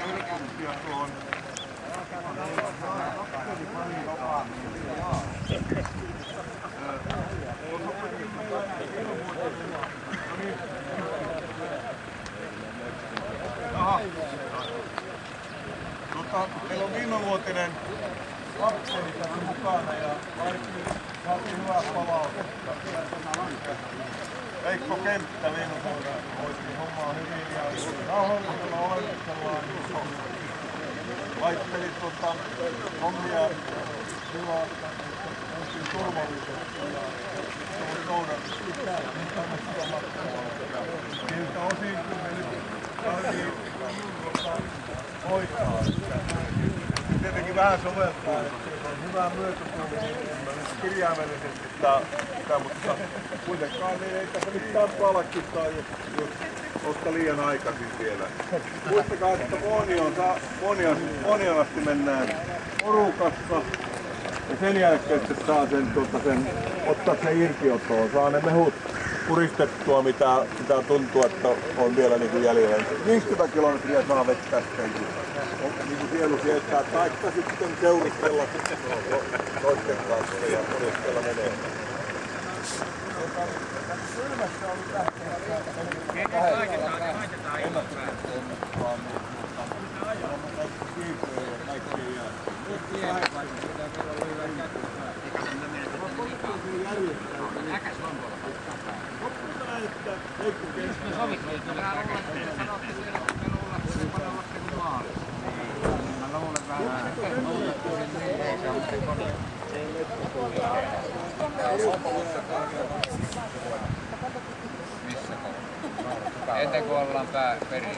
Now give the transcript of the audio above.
tervetuloa tuohon. Meillä on viimevuotinen kapteeni tässä mukana ja saatiin hyvää palautetta. Veikko Kenttä viime vuonna hoiti hommaa hyvin ja rauhallisella oletuksellaan laitteli hommia silloin myöskin turvallisesti ja noudattu tämmöistä matkaa. Siltä osin kun me nyt tarvii hoitaa sitä. Tietenkin vähän soveltaa, että on hyvää myötätuulta kirjaimellisesti sitä, mutta kuitenkaan niin ei tässä mitään palkittaa, jos olette liian aikaisin vielä. Muistakaa, että Muonioon asti mennään porukassa ja sen jälkeen sitten saa ottaa sen irtiotoon, saa ne mehut puristettua, mitä tuntuu, että on vielä niin kuin jäljellä. 50 kilometriä saa vettä senkin. Niin kuin sielu sietää, taikka sitten seurustella toisten kanssa ja puristella menee. Kylmässä oli Ennen kuin ollaan perin.